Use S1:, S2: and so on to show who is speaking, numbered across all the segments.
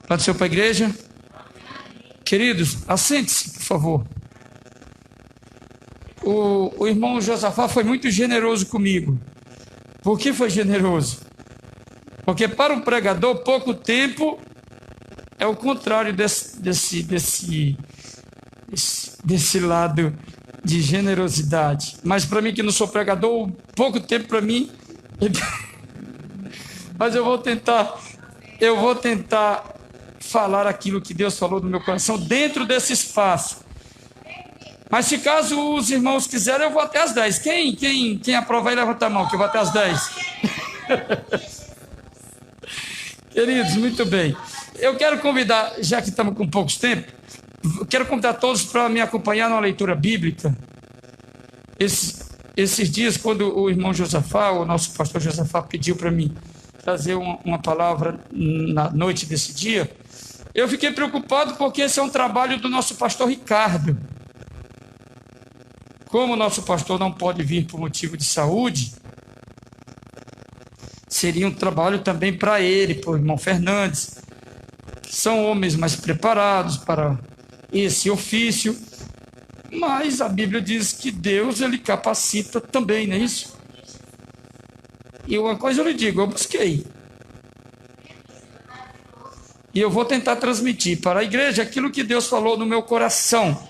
S1: Pode ser para a igreja? Queridos, assente-se, por favor. O irmão Josafá foi muito generoso comigo. Por que foi generoso? Porque para um pregador, pouco tempo é o contrário desse lado de generosidade. Mas para mim que não sou pregador, pouco tempo para mim. Mas eu vou tentar falar aquilo que Deus falou no meu coração dentro desse espaço. Mas se caso os irmãos quiserem, eu vou até às 10. Quem aprova aí, levanta a mão, que eu vou até às 10. Queridos, muito bem. Eu quero convidar, já que estamos com poucos tempo, quero convidar todos para me acompanhar numa leitura bíblica. Esses dias, quando o irmão Josafá, o nosso pastor Josafá, pediu para mim trazer uma palavra na noite desse dia, eu fiquei preocupado porque esse é um trabalho do nosso pastor Ricardo. Como o nosso pastor não pode vir por motivo de saúde, seria um trabalho também para ele, para o irmão Fernandes, que são homens mais preparados para esse ofício, mas a Bíblia diz que Deus, ele capacita também, não é isso? E uma coisa eu lhe digo, eu busquei. E eu vou tentar transmitir para a igreja aquilo que Deus falou no meu coração.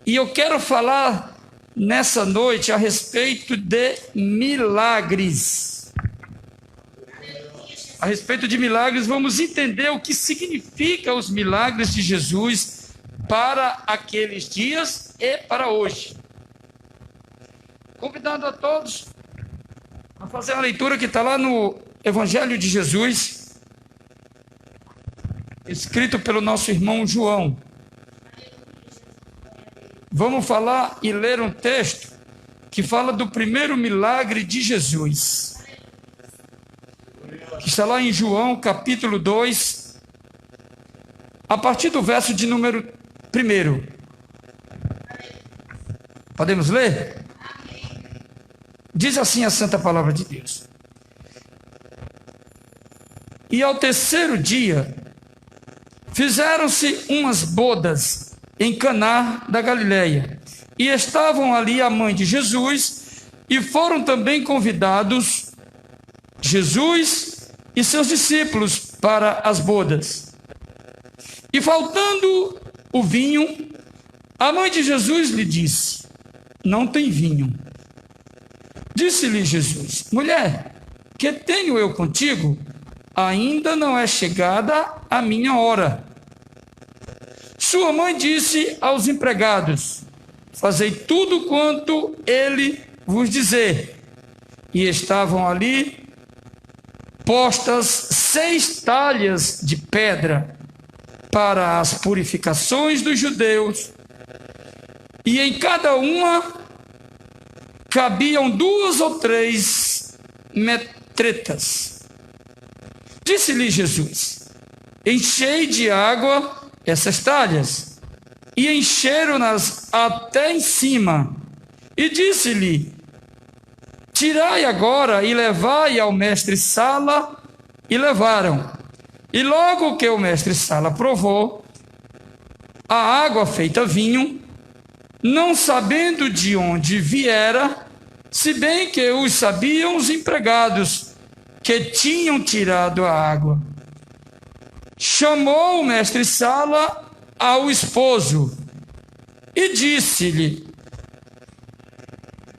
S1: E eu quero falar nessa noite a respeito de milagres. A respeito de milagres, vamos entender o que significa os milagres de Jesus para aqueles dias e para hoje. Convidando a todos a fazer a leitura que está lá no Evangelho de Jesus, escrito pelo nosso irmão João. Vamos falar e ler um texto que fala do primeiro milagre de Jesus, que está lá em João, capítulo 2, a partir do verso de número 1. Podemos ler? Diz assim a santa palavra de Deus. E ao terceiro dia, fizeram-se umas bodas em Caná da Galileia, e estavam ali a mãe de Jesus, e foram também convidados Jesus e seus discípulos para as bodas. E faltando o vinho, a mãe de Jesus lhe disse: não tem vinho. Disse-lhe Jesus: mulher, que tenho eu contigo? Ainda não é chegada a minha hora. Sua mãe disse aos empregados: fazei tudo quanto ele vos dizer. E estavam ali postas 6 talhas de pedra para as purificações dos judeus, e em cada uma cabiam 2 ou 3 metretas. Disse-lhe Jesus: enchei de água essas talhas, e encheram-nas até em cima. E disse-lhe: tirai agora e levai ao mestre-sala. E levaram. E logo que o mestre-sala provou a água feita vinho, não sabendo de onde viera, se bem que os sabiam os empregados que tinham tirado a água, chamou o mestre-sala ao esposo e disse-lhe: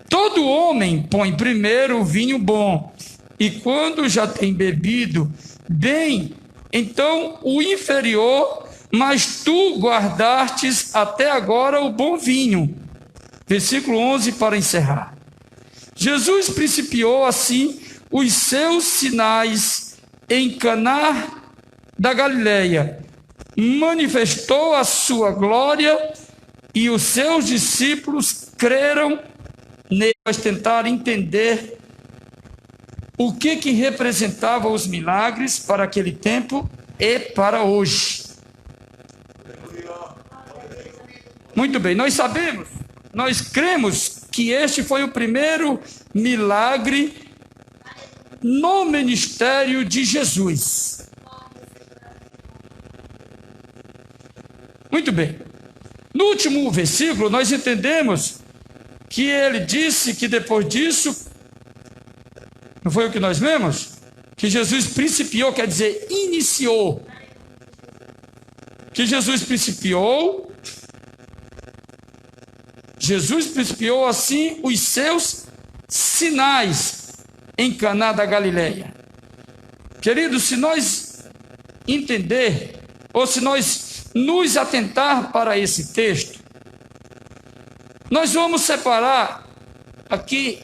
S1: todo homem põe primeiro o vinho bom, e quando já tem bebido bem, então o inferior, mas tu guardastes até agora o bom vinho. Versículo 11 para encerrar. Jesus principiou assim os seus sinais em Caná da Galileia, manifestou a sua glória, e os seus discípulos creram nele. Vamos tentar entender o que representavam os milagres para aquele tempo e para hoje. Muito bem, nós cremos que este foi o primeiro milagre no ministério de Jesus. Muito bem. No último versículo, nós entendemos que ele disse que depois disso, não foi o que nós lemos? Que Jesus principiou, quer dizer, iniciou. Que Jesus principiou assim os seus sinais em Caná da Galileia. Queridos, se nós entender, ou se nós nos atentar para esse texto, nós vamos separar aqui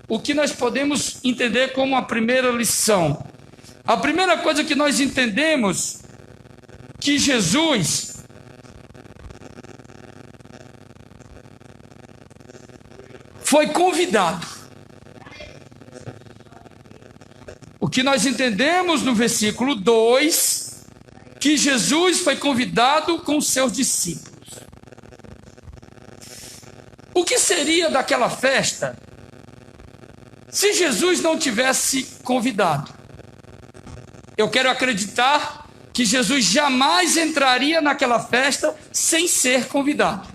S1: o que nós podemos entender como a primeira lição. A primeira coisa que nós entendemos, que Jesus foi convidado. O que nós entendemos no versículo 2, que Jesus foi convidado com os seus discípulos. O que seria daquela festa se Jesus não tivesse convidado? Eu quero acreditar que Jesus jamais entraria naquela festa sem ser convidado.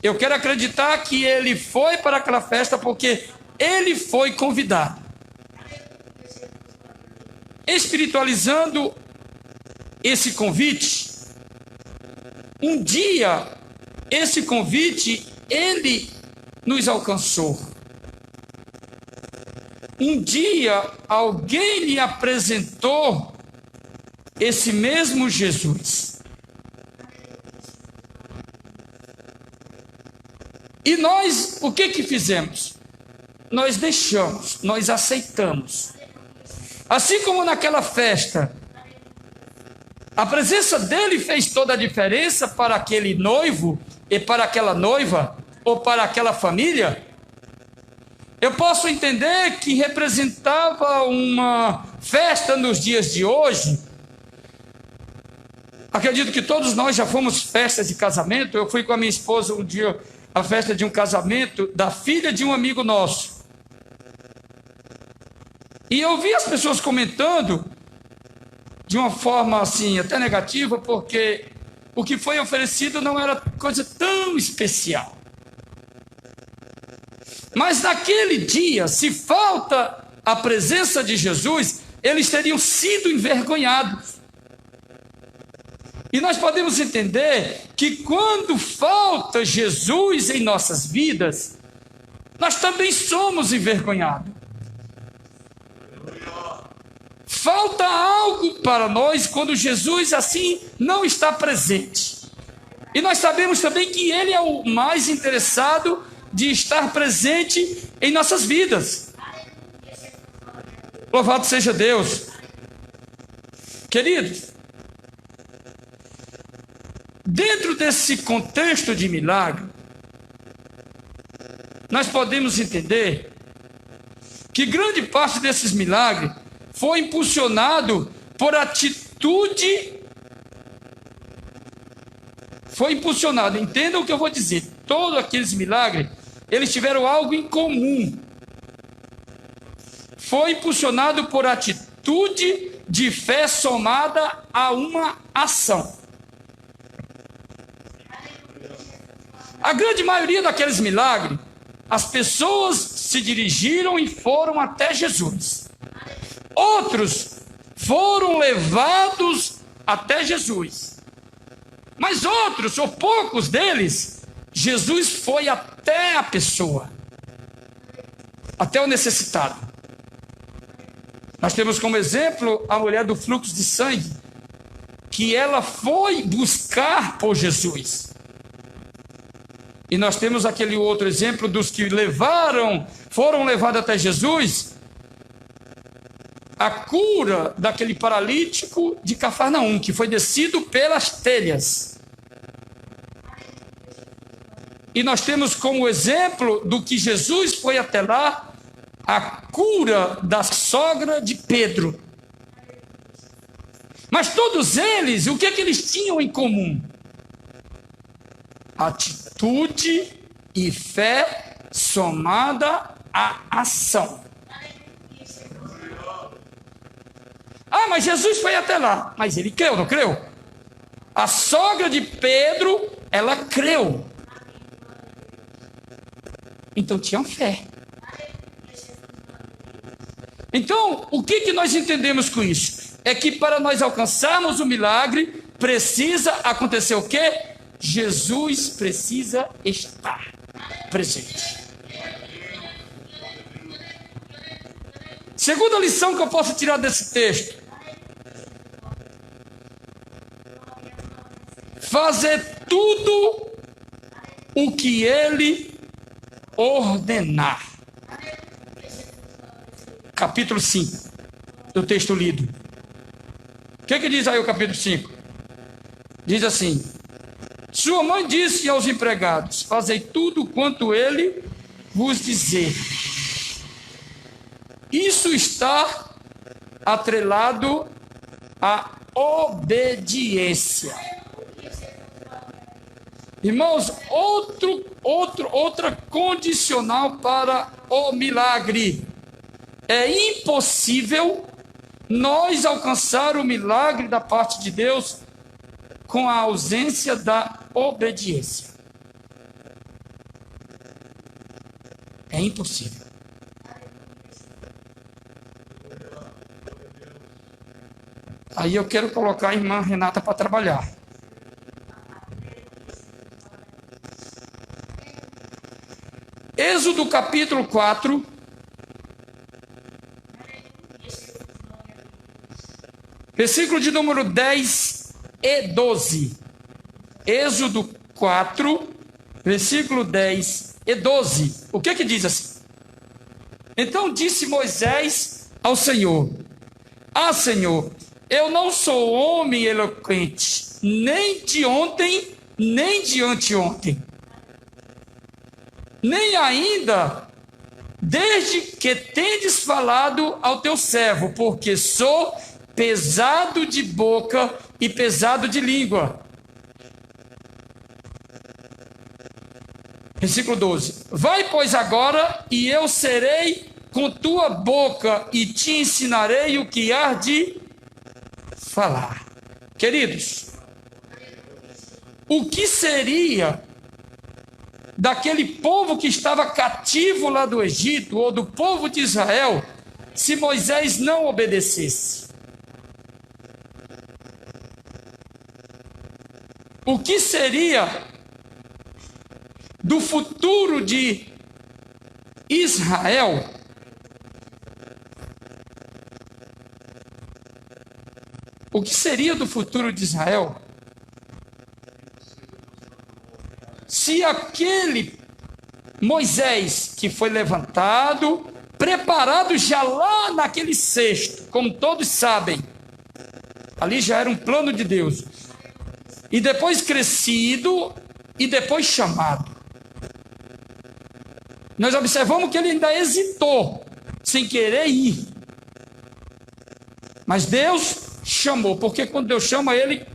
S1: Eu quero acreditar que ele foi para aquela festa porque ele foi convidado. Espiritualizando esse convite, um dia esse convite, ele nos alcançou. Um dia alguém lhe apresentou esse mesmo Jesus. E nós, o que fizemos? Nós deixamos, nós aceitamos. Assim como naquela festa, a presença dele fez toda a diferença para aquele noivo e para aquela noiva, ou para aquela família, eu posso entender que representava uma festa nos dias de hoje. Acredito que todos nós já fomos festas de casamento. Eu fui com a minha esposa um dia à festa de um casamento da filha de um amigo nosso. E eu vi as pessoas comentando de uma forma assim, até negativa, porque o que foi oferecido não era coisa tão especial. Mas naquele dia, se falta a presença de Jesus, eles teriam sido envergonhados. E nós podemos entender que quando falta Jesus em nossas vidas, nós também somos envergonhados. Falta algo para nós quando Jesus assim não está presente. E nós sabemos também que Ele é o mais interessado de estar presente em nossas vidas. Louvado seja Deus. Queridos, dentro desse contexto de milagre, nós podemos entender que grande parte desses milagres foi impulsionado por atitude. Foi impulsionado, entenda o que eu vou dizer. Todos aqueles milagres, eles tiveram algo em comum. Foi impulsionado por atitude de fé somada a uma ação. A grande maioria daqueles milagres, as pessoas se dirigiram e foram até Jesus. Outros foram levados até Jesus. Mas outros, ou poucos deles, Jesus foi até a pessoa, até o necessitado. Nós temos como exemplo a mulher do fluxo de sangue, que ela foi buscar por Jesus. E nós temos aquele outro exemplo dos que foram levados até Jesus, a cura daquele paralítico de Cafarnaum, que foi descido pelas telhas. E nós temos como exemplo do que Jesus foi até lá, a cura da sogra de Pedro. Mas todos eles, o que eles tinham em comum? Atitude e fé somada à ação. Ah, mas Jesus foi até lá. Mas ele creu, não creu? A sogra de Pedro, ela creu. Então tinha fé. Então, o que nós entendemos com isso? É que para nós alcançarmos o milagre, precisa acontecer o quê? Jesus precisa estar presente. Segunda lição que eu posso tirar desse texto: fazer tudo o que ele ordenar. Capítulo 5 do texto lido. O que diz aí o capítulo 5? Diz assim: sua mãe disse aos empregados: fazei tudo quanto ele vos dizer. Isso está atrelado à obediência. Irmãos, outra condicional para o milagre. É impossível nós alcançar o milagre da parte de Deus com a ausência da obediência. É impossível. Aí eu quero colocar a irmã Renata para trabalhar. Êxodo capítulo 4. Versículo de número 10 e 12. Êxodo 4, versículo 10 e 12. O que diz assim? Então disse Moisés ao Senhor: ah, Senhor, eu não sou homem eloquente, nem de ontem, nem de anteontem, nem ainda desde que tendes falado ao teu servo, porque sou pesado de boca e pesado de língua. Versículo 12. Vai, pois, agora, e eu serei com tua boca, e te ensinarei o que há de falar. Queridos, o que seria daquele povo que estava cativo lá do Egito, ou do povo de Israel, se Moisés não obedecesse? O que seria do futuro de Israel o que seria do futuro de Israel se aquele Moisés que foi levantado, preparado já lá naquele cesto, como todos sabem, ali já era um plano de Deus, e depois crescido, e depois chamado. Nós observamos que ele ainda hesitou, sem querer ir. Mas Deus chamou, porque quando Deus chama ele...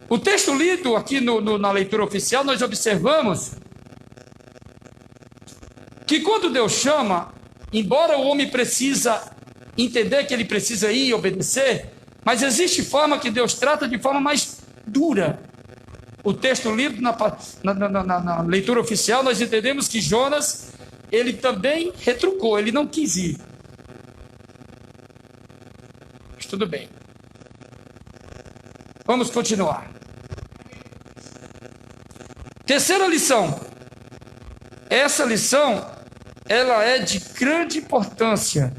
S1: O texto lido aqui na leitura oficial, nós observamos que quando Deus chama, embora o homem precisa entender que ele precisa ir e obedecer, mas existe forma que Deus trata de forma mais dura. O texto lido na leitura oficial, nós entendemos que Jonas, ele também retrucou, ele não quis ir. Mas tudo bem. Vamos continuar. Terceira lição. Essa lição, ela é de grande importância.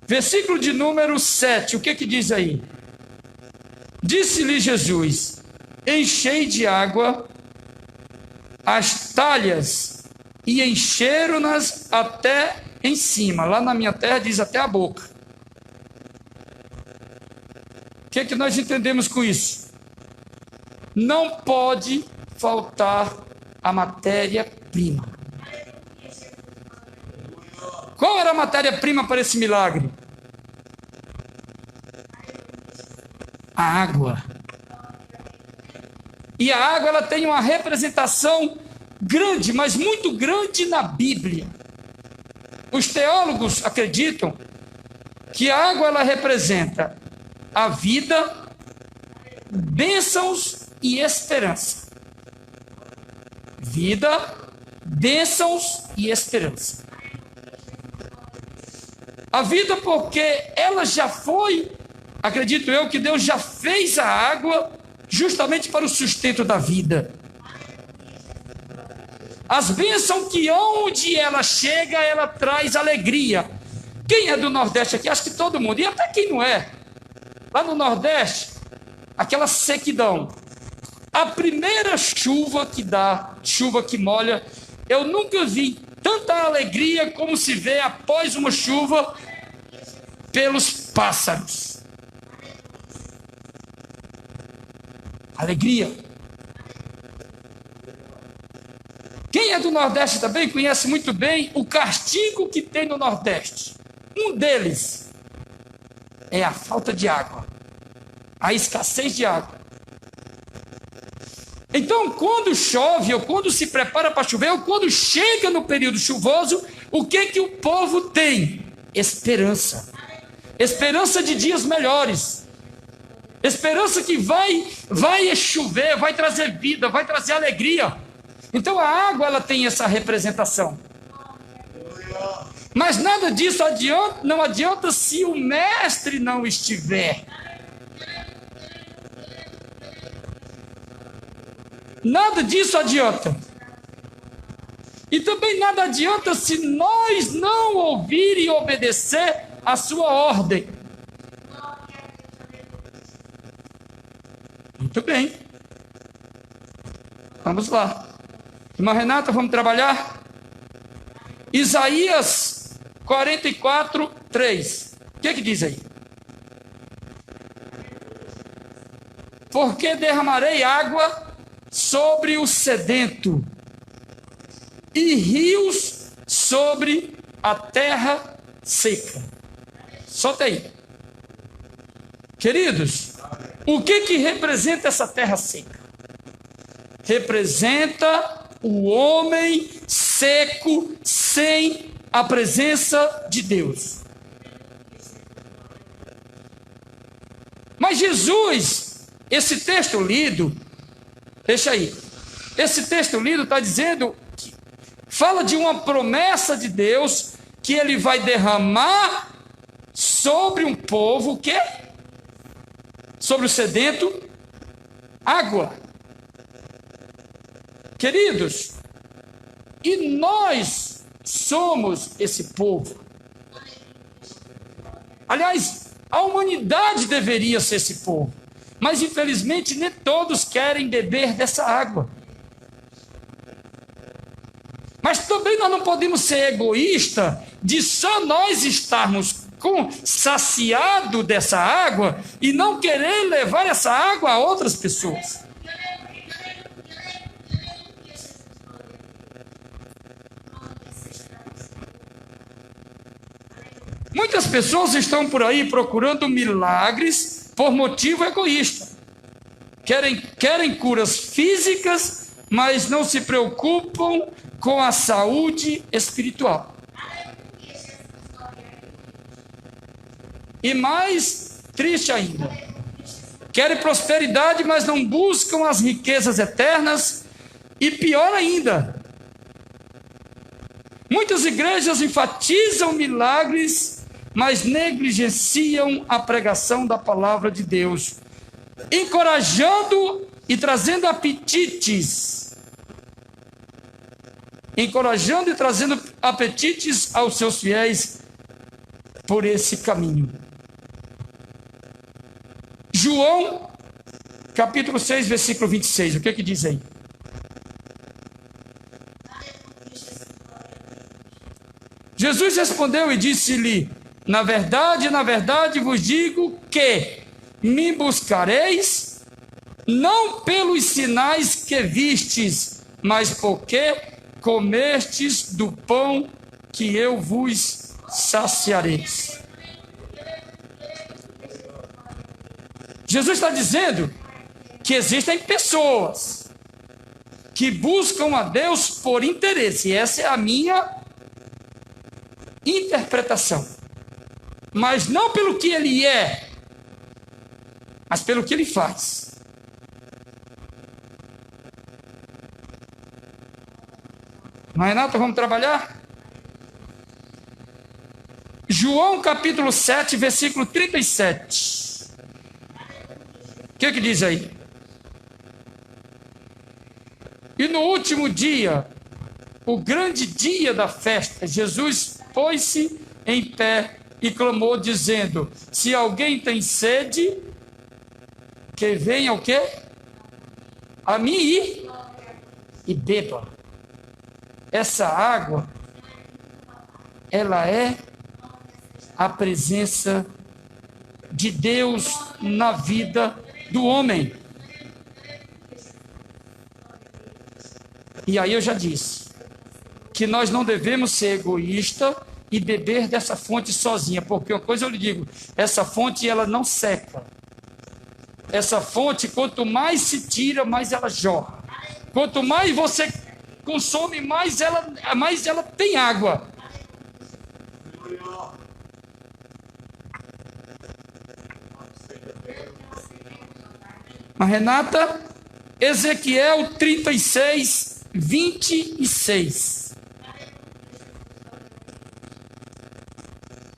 S1: Versículo de número 7, o que diz aí? Disse-lhe Jesus: enchei de água as talhas, e encheram-nas até em cima. Lá na minha terra diz até a boca. O que nós entendemos com isso? Não pode faltar a matéria-prima. Qual era a matéria-prima para esse milagre? A água. E a água, ela tem uma representação grande, mas muito grande na Bíblia. Os teólogos acreditam que a água, ela representa a vida, bênçãos e esperança. Vida, bênçãos e esperança. A vida, porque ela já foi, acredito eu, que Deus já fez a água justamente para o sustento da vida. As bênçãos que onde ela chega, ela traz alegria. Quem é do Nordeste aqui? Acho que todo mundo, e até quem não é. Lá no Nordeste, aquela sequidão. A primeira chuva que dá, chuva que molha, eu nunca vi tanta alegria como se vê após uma chuva pelos pássaros. Alegria. Quem é do Nordeste também conhece muito bem o castigo que tem no Nordeste. Um deles é a falta de água, a escassez de água. Então, quando chove, ou quando se prepara para chover, ou quando chega no período chuvoso, o que o povo tem? Esperança. Esperança de dias melhores. Esperança que vai chover, vai trazer vida, vai trazer alegria. Então, a água, ela tem essa representação. Mas nada disso não adianta se o mestre não estiver. Nada disso adianta. E também nada adianta se nós não ouvir e obedecer a sua ordem. Muito bem. Vamos lá. Irmã Renata, vamos trabalhar? Isaías 44, 3. O que diz aí? Porque derramarei água sobre o sedento e rios sobre a terra seca. Solta aí. Queridos, o que representa essa terra seca? Representa o homem seco, sem a presença de Deus. Mas Jesus, esse texto lido, deixa aí, esse texto lido está dizendo, fala de uma promessa de Deus, que ele vai derramar sobre um povo, o quê? Sobre o sedento, água. Queridos, e nós somos esse povo. Aliás, a humanidade deveria ser esse povo, mas infelizmente nem todos querem beber dessa água. Mas também nós não podemos ser egoístas de só nós estarmos saciados dessa água e não querer levar essa água a outras pessoas. Muitas pessoas estão por aí procurando milagres por motivo egoísta. Querem curas físicas, mas não se preocupam com a saúde espiritual. E mais triste ainda, querem prosperidade, mas não buscam as riquezas eternas. E pior ainda, muitas igrejas enfatizam milagres, mas negligenciam a pregação da palavra de Deus, encorajando e trazendo apetites. Encorajando e trazendo apetites aos seus fiéis por esse caminho. João, capítulo 6, versículo 26, o que diz aí? Jesus respondeu e disse-lhe: na verdade vos digo que me buscareis, não pelos sinais que vistes, mas porque comestes do pão que eu vos saciareis. Jesus está dizendo que existem pessoas que buscam a Deus por interesse. Essa é a minha interpretação. Mas não pelo que ele é, mas pelo que ele faz. Mas, Renata, vamos trabalhar? João capítulo 7, versículo 37. O que diz aí? E no último dia, o grande dia da festa, Jesus pôs-se em pé e clamou, dizendo: se alguém tem sede, que venha o quê? A mim e beba. Essa água, ela é a presença de Deus na vida do homem. E aí eu já disse que nós não devemos ser egoístas e beber dessa fonte sozinha, porque uma coisa eu lhe digo, essa fonte ela não seca. Essa fonte, quanto mais se tira, mais ela jorra. Quanto mais você consome, mais ela tem água. Mas, Renata, Ezequiel 36, 26.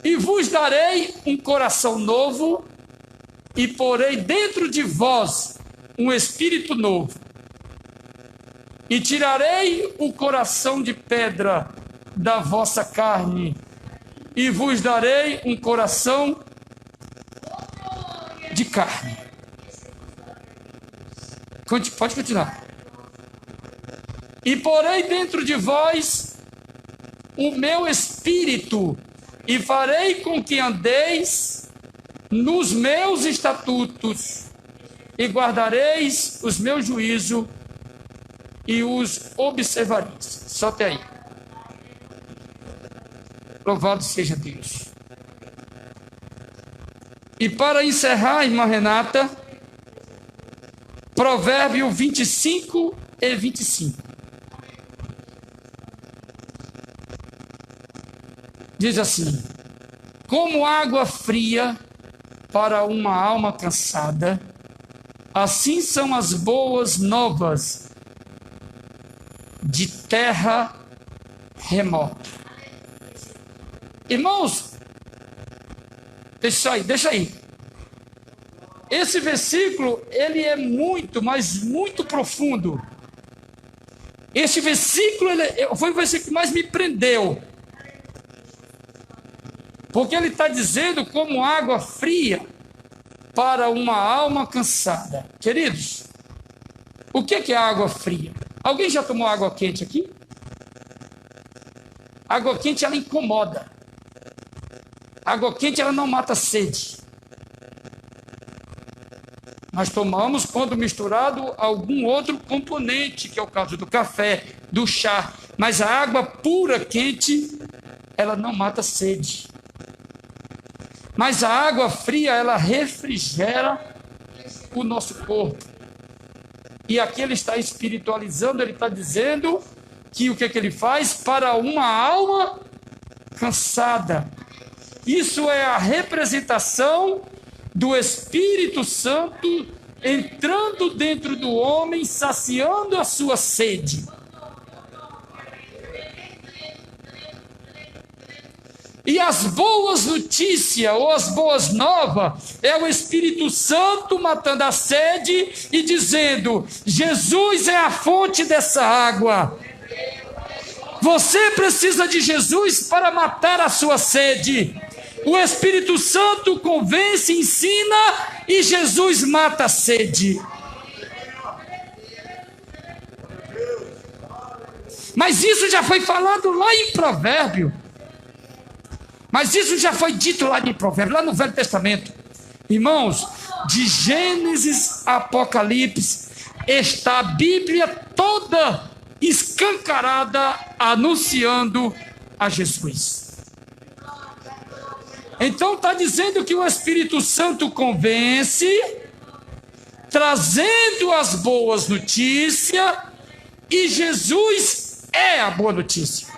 S1: E vos darei um coração novo, e porei dentro de vós um espírito novo. E tirarei o coração de pedra da vossa carne, e vos darei um coração de carne. Pode continuar. E porei dentro de vós o meu espírito, e farei com que andeis nos meus estatutos, e guardareis os meus juízos, e os observareis. Só até aí. Louvado seja Deus. E para encerrar, irmã Renata, Provérbio 25 e 25. Diz assim: como água fria para uma alma cansada, assim são as boas novas de terra remota. Irmãos, deixa aí. Esse versículo, ele é muito, mas muito profundo. Esse versículo foi o versículo que mais me prendeu. Porque ele está dizendo como água fria para uma alma cansada. Queridos, o que é água fria? Alguém já tomou água quente aqui? Água quente, ela incomoda. Água quente, ela não mata a sede. Nós tomamos quando misturado algum outro componente, que é o caso do café, do chá. Mas a água pura, quente, ela não mata a sede. Mas a água fria, ela refrigera o nosso corpo. E aqui ele está espiritualizando, ele está dizendo que o que ele faz para uma alma cansada. Isso é a representação do Espírito Santo entrando dentro do homem, saciando a sua sede. E as boas notícias, ou as boas novas, é o Espírito Santo matando a sede e dizendo: Jesus é a fonte dessa água. Você precisa de Jesus para matar a sua sede. O Espírito Santo convence, ensina, e Jesus mata a sede. Mas isso já foi falado lá em Provérbio. Mas isso já foi dito lá em Provérbio, lá no Velho Testamento. Irmãos, de Gênesis a Apocalipse, está a Bíblia toda escancarada, anunciando a Jesus. Então está dizendo que o Espírito Santo convence, trazendo as boas notícias, e Jesus é a boa notícia.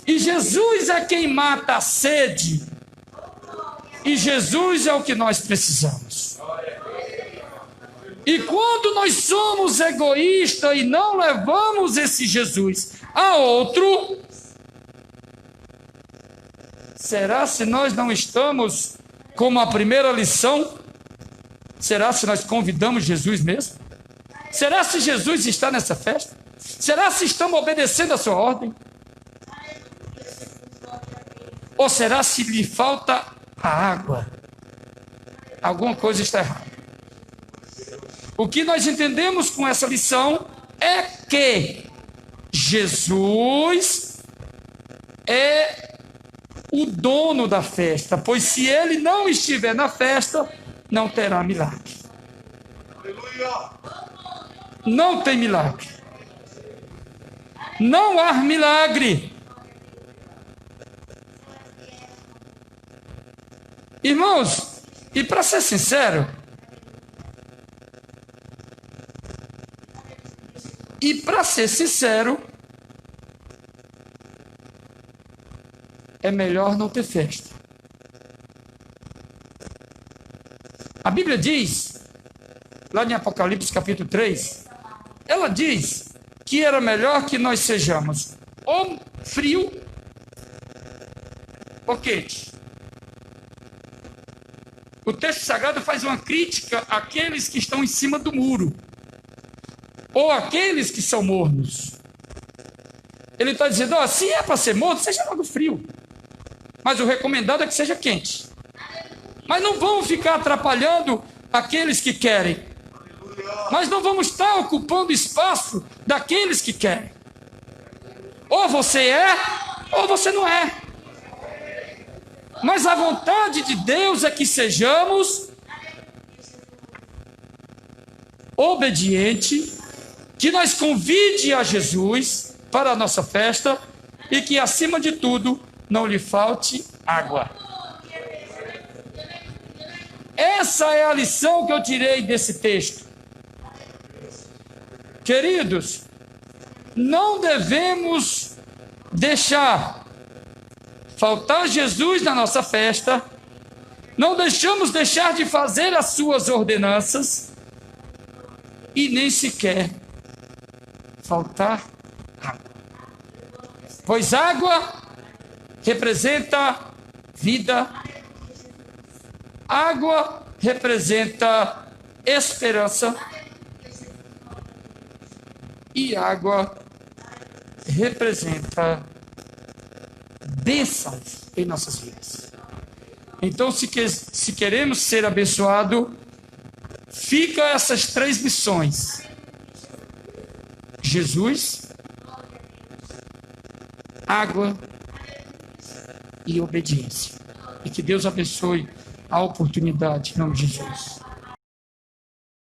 S1: E Jesus é quem mata a sede. E Jesus é o que nós precisamos. E quando nós somos egoístas e não levamos esse Jesus a outro, será se nós não estamos como a primeira lição? Será se nós convidamos Jesus mesmo? Será se Jesus está nessa festa? Será se estamos obedecendo a sua ordem? Ou será se lhe falta a água? Alguma coisa está errada. O que nós entendemos com essa lição é que Jesus é o dono da festa, pois se ele não estiver na festa, não terá milagre. Não tem milagre. Não há milagre. Irmãos, e para ser sincero, é melhor não ter festa. A Bíblia diz, lá em Apocalipse capítulo 3, ela diz que era melhor que nós sejamos ou frio ou quente. O texto sagrado faz uma crítica àqueles que estão em cima do muro, ou àqueles que são mornos. Ele está dizendo, se é para ser morno, seja logo frio. Mas o recomendado é que seja quente. Mas não vamos ficar atrapalhando aqueles que querem. Mas não vamos estar ocupando espaço daqueles que querem. Ou você é, ou você não é. Mas a vontade de Deus é que sejamos obedientes, que nós convide a Jesus para a nossa festa e que, acima de tudo, não lhe falte água. Essa é a lição que eu tirei desse texto. Queridos, não devemos deixar faltar Jesus na nossa festa, não deixamos deixar de fazer as suas ordenanças e nem sequer faltar água. Pois água representa vida, água representa esperança e água representa bênçãos em nossas vidas. Então, se queremos ser abençoados, fica essas três missões: Jesus, água e obediência. E que Deus abençoe a oportunidade em nome de Jesus.